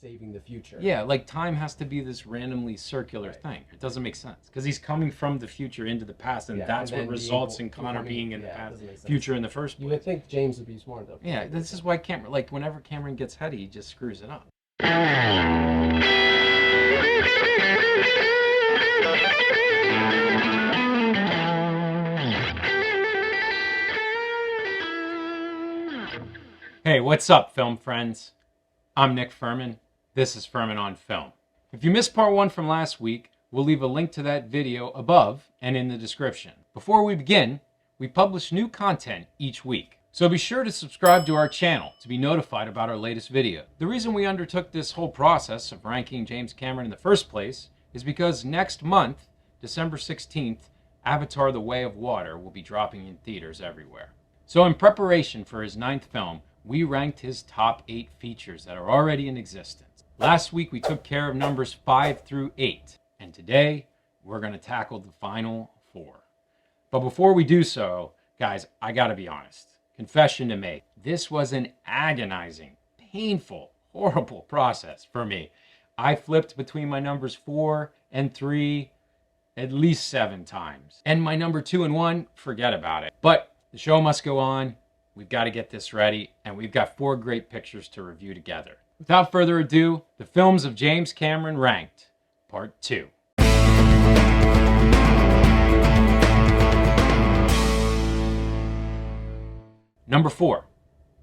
saving the future. Yeah, like time has to be this randomly circular thing. It doesn't make sense because he's coming from the future into the past, and that's what results in Connor being in the past, future in the first place. You would think James would be smart enough. Yeah, this is why Cameron, like whenever Cameron gets heady, he just screws it up. Hey, what's up, film friends? I'm Nick Furman. This is Furman On Film. If you missed part 1 from last week, we'll leave a link to that video above and in the description. Before we begin, we publish new content each week, so be sure to subscribe to our channel to be notified about our latest video. The reason we undertook this whole process of ranking James Cameron in the first place is because next month, December 16th, Avatar: The Way of Water will be dropping in theaters everywhere. So in preparation for his 9th film, we ranked his top 8 features that are already in existence. Last week, we took care of numbers 5 through 8, and today, we're going to tackle the final 4. But before we do so, guys, I gotta be honest. Confession to make. This was an agonizing, painful, horrible process for me. I flipped between my numbers 4 and 3 at least 7 times. And my number 2 and 1, forget about it. But the show must go on. We've got to get this ready, and we've got 4 great pictures to review together. Without further ado, the films of James Cameron ranked, part 2. Number 4,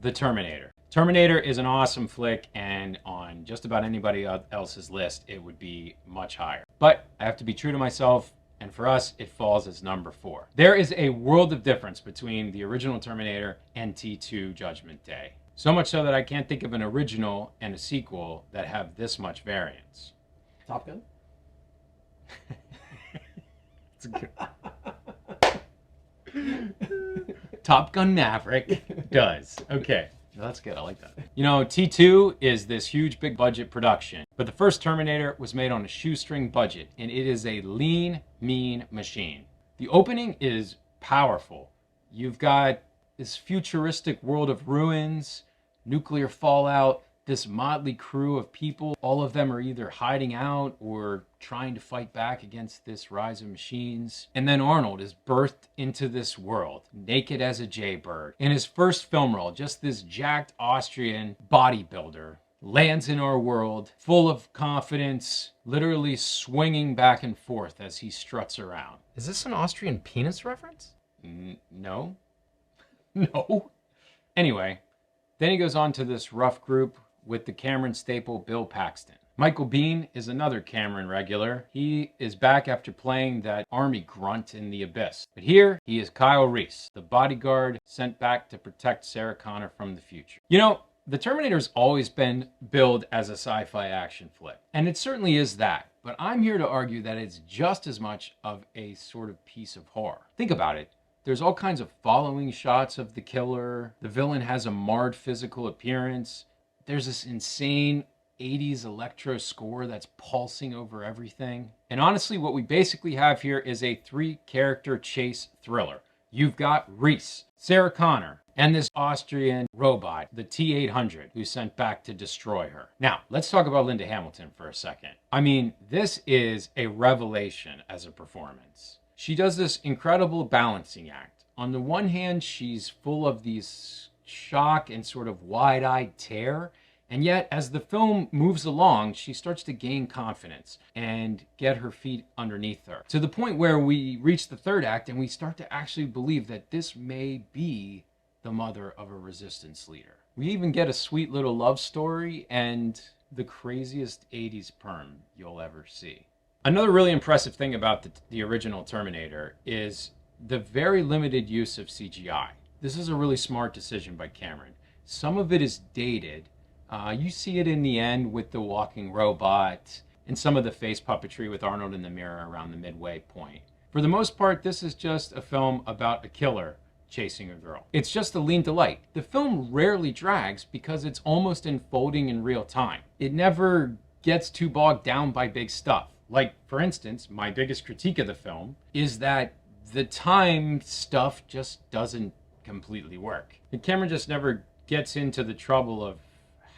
The Terminator. Terminator is an awesome flick, and on just about anybody else's list, it would be much higher. But I have to be true to myself, and for us, it falls as number 4. There is a world of difference between the original Terminator and T2 Judgment Day. So much so that I can't think of an original and a sequel that have this much variance. Top Gun? It's good. Top Gun Maverick does. Okay. That's good. I like that. You know, T2 is this huge, big budget production, but the first Terminator was made on a shoestring budget, and it is a lean, mean machine. The opening is powerful. You've got this futuristic world of ruins, nuclear fallout, this motley crew of people. All of them are either hiding out or trying to fight back against this rise of machines. And then Arnold is birthed into this world, naked as a jaybird. In his first film role, just this jacked Austrian bodybuilder lands in our world, full of confidence, literally swinging back and forth as he struts around. Is this an Austrian penis reference? No. No. Anyway, then he goes on to this rough group with the Cameron staple Bill Paxton. Michael Biehn is another Cameron regular. He is back after playing that army grunt in The Abyss. But here, he is Kyle Reese, the bodyguard sent back to protect Sarah Connor from the future. You know, the Terminator's always been billed as a sci-fi action flick, and it certainly is that. But I'm here to argue that it's just as much of a sort of piece of horror. Think about it. There's all kinds of following shots of the killer. The villain has a marred physical appearance. There's this insane 80s electro score that's pulsing over everything. And honestly, what we basically have here is a 3-character chase thriller. You've got Reese, Sarah Connor, and this Austrian robot, the T-800, who's sent back to destroy her. Now, let's talk about Linda Hamilton for a second. I mean, this is a revelation as a performance. She does this incredible balancing act. On the one hand, she's full of these shock and sort of wide-eyed terror, and yet as the film moves along, she starts to gain confidence and get her feet underneath her, to the point where we reach the 3rd act and we start to actually believe that this may be the mother of a resistance leader. We even get a sweet little love story and the craziest 80s perm you'll ever see. Another really impressive thing about the original Terminator is the very limited use of CGI. This is a really smart decision by Cameron. Some of it is dated. You see it in the end with the walking robot and some of the face puppetry with Arnold in the mirror around the midway point. For the most part, this is just a film about a killer chasing a girl. It's just a lean delight. The film rarely drags because it's almost unfolding in real time. It never gets too bogged down by big stuff. Like, for instance, my biggest critique of the film is that the time stuff just doesn't completely work. And Cameron just never gets into the trouble of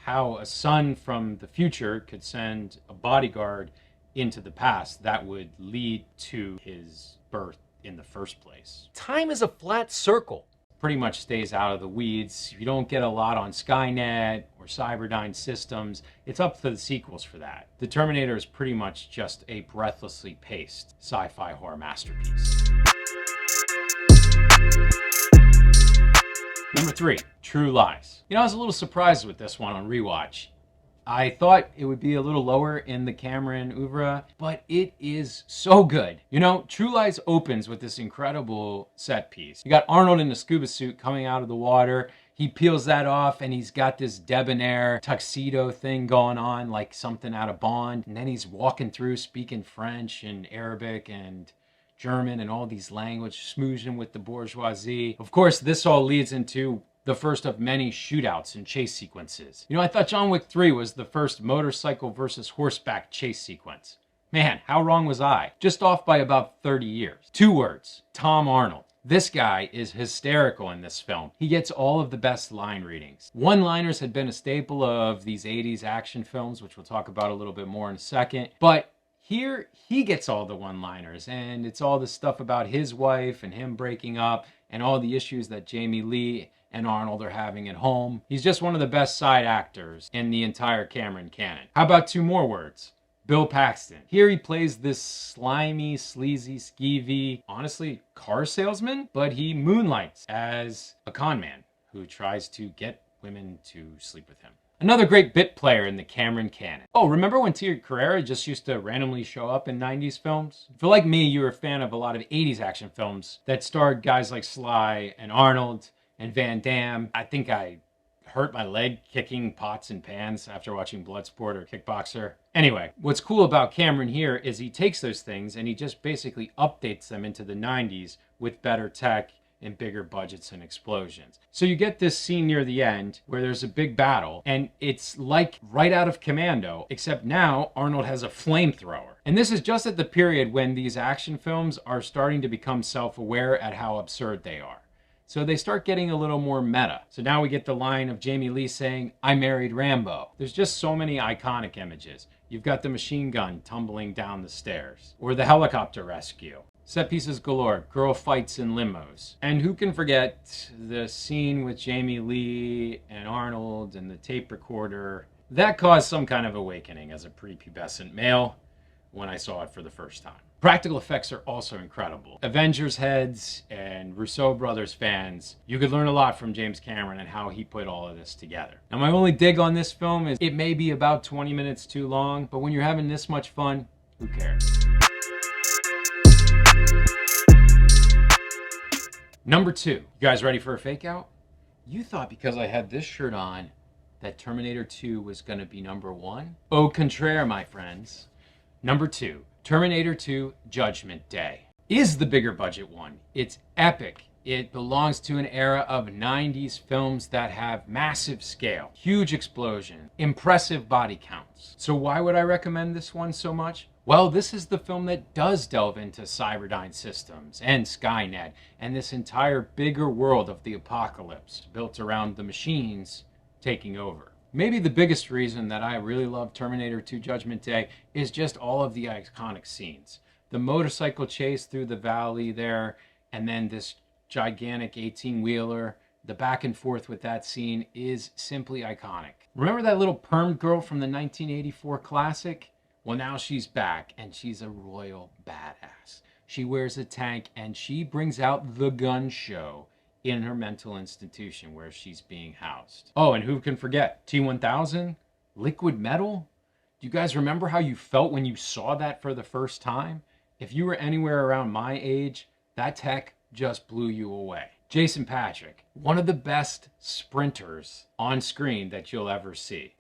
how a son from the future could send a bodyguard into the past that would lead to his birth in the first place. Time is a flat circle. Pretty much stays out of the weeds. You don't get a lot on Skynet or Cyberdyne systems. It's up to the sequels for that. The Terminator is pretty much just a breathlessly paced sci-fi horror masterpiece. Number 3, True Lies. You know, I was a little surprised with this one on rewatch. I thought it would be a little lower in the Cameron oeuvre, but it is so good. You know, True Lies opens with this incredible set piece. You got Arnold in a scuba suit coming out of the water. He peels that off and he's got this debonair tuxedo thing going on, like something out of Bond. And then he's walking through speaking French and Arabic and German and all these languages, smoozing with the bourgeoisie. Of course, this all leads into the first of many shootouts and chase sequences. You know, I thought John Wick 3 was the first motorcycle versus horseback chase sequence. Man, how wrong was I? Just off by about 30 years. 2 words, Tom Arnold. This guy is hysterical in this film. He gets all of the best line readings. One-liners had been a staple of these 80s action films, which we'll talk about a little bit more in a second. But here, he gets all the one-liners, and it's all the stuff about his wife and him breaking up and all the issues that Jamie Lee and Arnold are having at home. He's just one of the best side actors in the entire Cameron canon. How about 2 more words? Bill Paxton. Here he plays this slimy, sleazy, skeevy, honestly, car salesman, but he moonlights as a con man who tries to get women to sleep with him. Another great bit player in the Cameron canon. Oh, remember when Tia Carrere just used to randomly show up in 90s films? If you're like me, you're a fan of a lot of 80s action films that starred guys like Sly and Arnold and Van Damme. I think I hurt my leg kicking pots and pans after watching Bloodsport or Kickboxer. Anyway, what's cool about Cameron here is he takes those things and he just basically updates them into the 90s with better tech and bigger budgets and explosions. So you get this scene near the end where there's a big battle and it's like right out of Commando, except now Arnold has a flamethrower. And this is just at the period when these action films are starting to become self-aware at how absurd they are. So they start getting a little more meta. So now we get the line of Jamie Lee saying, "I married Rambo." There's just so many iconic images. You've got the machine gun tumbling down the stairs, or the helicopter rescue. Set pieces galore, girl fights in limos. And who can forget the scene with Jamie Lee and Arnold and the tape recorder? That caused some kind of awakening as a prepubescent male when I saw it for the first time. Practical effects are also incredible. Avengers heads and Russo brothers fans, you could learn a lot from James Cameron and how he put all of this together. Now my only dig on this film is it may be about 20 minutes too long, but when you're having this much fun, who cares? Number 2, you guys ready for a fake out? You thought because I had this shirt on that Terminator 2 was gonna be number 1? Au contraire, my friends. Number 2, Terminator 2 Judgment Day is the bigger budget one. It's epic. It belongs to an era of 90s films that have massive scale, huge explosion, impressive body counts. So why would I recommend this one so much? Well, this is the film that does delve into Cyberdyne systems and Skynet and this entire bigger world of the apocalypse built around the machines taking over. Maybe the biggest reason that I really love Terminator 2 Judgment Day is just all of the iconic scenes. The motorcycle chase through the valley there, and then this gigantic 18-wheeler, the back and forth with that scene is simply iconic. Remember that little permed girl from the 1984 classic? Well, now she's back, and she's a royal badass. She wears a tank, and she brings out the gun show in her mental institution where she's being housed. Oh, and who can forget? T-1000? Liquid metal? Do you guys remember how you felt when you saw that for the first time? If you were anywhere around my age, that tech just blew you away. Jason Patric, one of the best sprinters on screen that you'll ever see.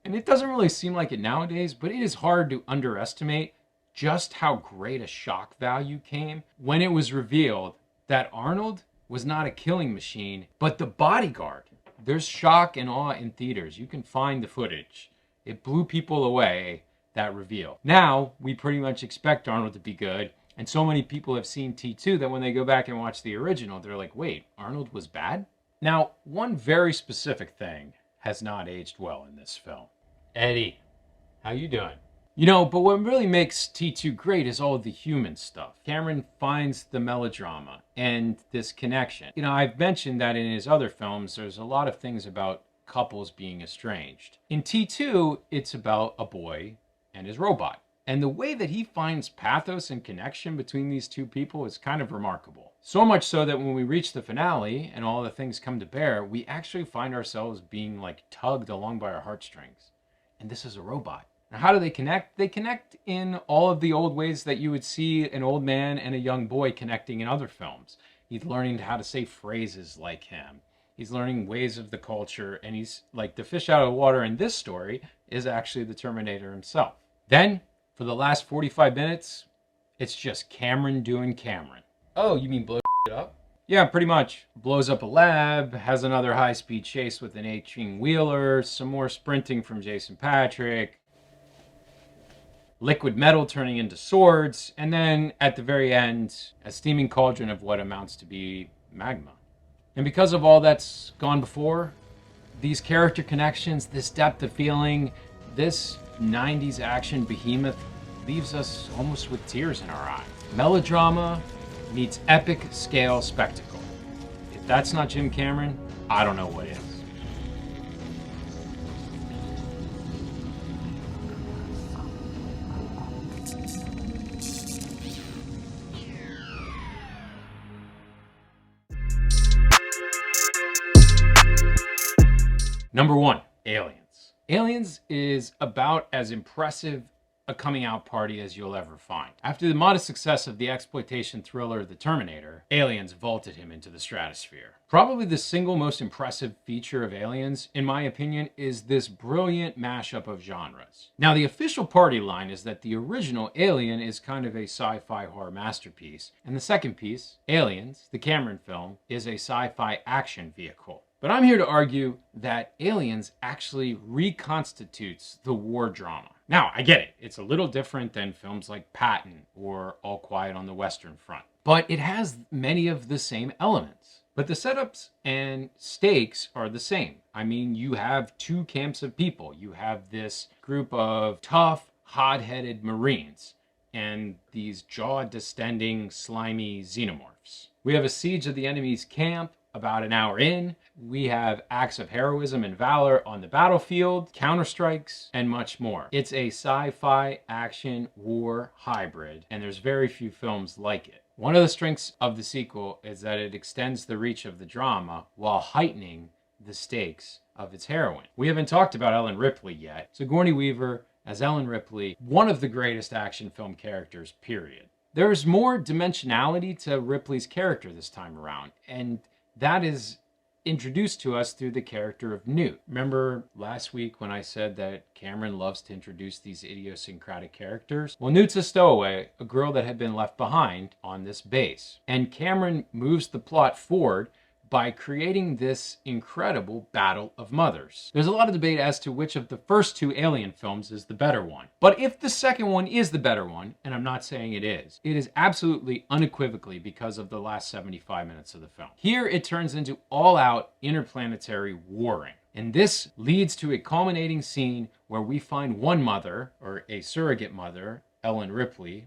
And it doesn't really seem like it nowadays, but it is hard to underestimate just how great a shock value came when it was revealed that Arnold was not a killing machine, but the bodyguard. There's shock and awe in theaters. You can find the footage. It blew people away, that reveal. Now, we pretty much expect Arnold to be good, and so many people have seen T2 that when they go back and watch the original, they're like, wait, Arnold was bad? Now, one very specific thing has not aged well in this film. Eddie, how you doing? You know, but what really makes T2 great is all of the human stuff. Cameron finds the melodrama and this connection. You know, I've mentioned that in his other films, there's a lot of things about couples being estranged. In T2, it's about a boy and his robot. And the way that he finds pathos and connection between these two people is kind of remarkable. So much so that when we reach the finale and all the things come to bear, we actually find ourselves being like tugged along by our heartstrings. And this is a robot. Now, how do they connect? They connect in all of the old ways that you would see an old man and a young boy connecting in other films. He's learning how to say phrases like him. He's learning ways of the culture, and he's like the fish out of the water in this story is actually the Terminator himself. Then, for the last 45 minutes, it's just Cameron doing Cameron. Oh, you mean blow it up? Yeah, pretty much. Blows up a lab, has another high-speed chase with an 18-wheeler, some more sprinting from Jason Patrick, liquid metal turning into swords, and then at the very end, a steaming cauldron of what amounts to be magma. And because of all that's gone before, these character connections, this depth of feeling, this 90s action behemoth leaves us almost with tears in our eyes. Melodrama meets epic scale spectacle. If that's not Jim Cameron, I don't know what is. Number 1, Aliens. Aliens is about as impressive a coming out party as you'll ever find. After the modest success of the exploitation thriller The Terminator, Aliens vaulted him into the stratosphere. Probably the single most impressive feature of Aliens, in my opinion, is this brilliant mashup of genres. Now, the official party line is that the original Alien is kind of a sci-fi horror masterpiece, and the second piece, Aliens, the Cameron film, is a sci-fi action vehicle. But I'm here to argue that Aliens actually reconstitutes the war drama. Now, I get it. It's a little different than films like Patton or All Quiet on the Western Front. But it has many of the same elements. But the setups and stakes are the same. I mean, you have two camps of people. You have this group of tough, hot-headed Marines and these jaw-distending, slimy xenomorphs. We have a siege of the enemy's camp. About an hour in, we have acts of heroism and valor on the battlefield, counterstrikes, and much more. It's a sci-fi action war hybrid, and there's very few films like it. One of the strengths of the sequel is that it extends the reach of the drama while heightening the stakes of its heroine. We haven't talked about Ellen Ripley yet. Sigourney Weaver as Ellen Ripley, one of the greatest action film characters, period. There's more dimensionality to Ripley's character this time around, and that is introduced to us through the character of Newt. Remember last week when I said that Cameron loves to introduce these idiosyncratic characters? Well, Newt's a stowaway, a girl that had been left behind on this base. And Cameron moves the plot forward by creating this incredible battle of mothers. There's a lot of debate as to which of the first two Alien films is the better one. But if the second one is the better one, and I'm not saying it is absolutely unequivocally because of the last 75 minutes of the film. Here it turns into all-out interplanetary warring. And this leads to a culminating scene where we find one mother, or a surrogate mother, Ellen Ripley,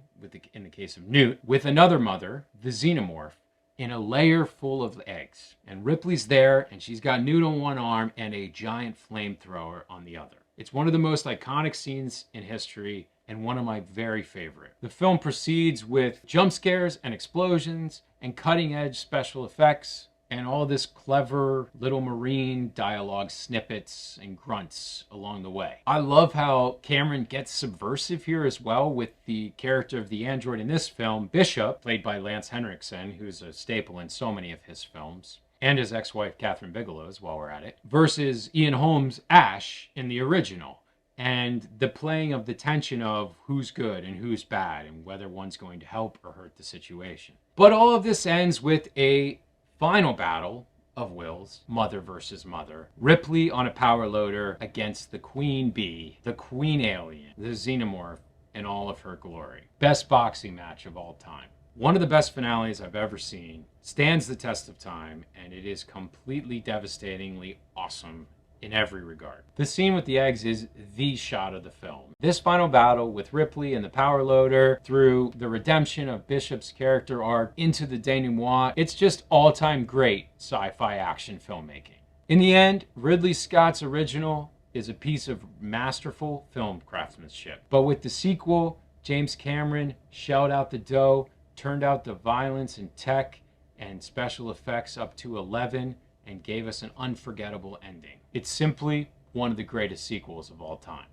in the case of Newt, with another mother, the xenomorph, in a layer full of eggs. And Ripley's there, and she's got Newt on one arm and a giant flamethrower on the other. It's one of the most iconic scenes in history and one of my very favorite. The film proceeds with jump scares and explosions and cutting-edge special effects and all this clever little Marine dialogue snippets and grunts along the way. I love how Cameron gets subversive here as well with the character of the android in this film, Bishop, played by Lance Henriksen, who's a staple in so many of his films, and his ex-wife Catherine Bigelow's, while we're at it, versus Ian Holmes' Ash in the original. And the playing of the tension of who's good and who's bad and whether one's going to help or hurt the situation. But all of this ends with a final battle of wills, mother versus mother. Ripley on a power loader against the Queen Bee, the Queen Alien, the Xenomorph in all of her glory. Best boxing match of all time. One of the best finales I've ever seen, stands the test of time, and it is completely devastatingly awesome in every regard. The scene with the eggs is the shot of the film. This final battle with Ripley and the power loader, through the redemption of Bishop's character arc into the denouement, it's just all-time great sci-fi action filmmaking. In the end, Ridley Scott's original is a piece of masterful film craftsmanship. But with the sequel, James Cameron shelled out the dough, turned out the violence and tech and special effects up to 11, and gave us an unforgettable ending. It's simply one of the greatest sequels of all time.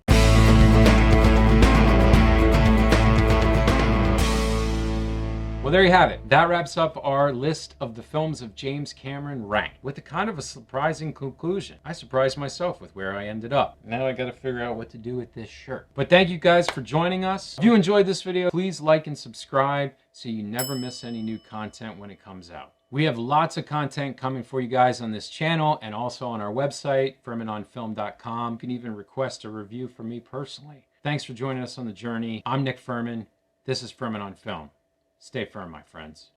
Well, there you have it. That wraps up our list of the films of James Cameron ranked, with a kind of a surprising conclusion. I surprised myself with where I ended up. Now I gotta figure out what to do with this shirt. But thank you guys for joining us. If you enjoyed this video, please like and subscribe so you never miss any new content when it comes out. We have lots of content coming for you guys on this channel and also on our website, FurmanOnFilm.com. You can even request a review from me personally. Thanks for joining us on the journey. I'm Nick Furman. This is Furman on Film. Stay firm, my friends.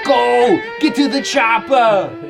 Go! Get to the chopper!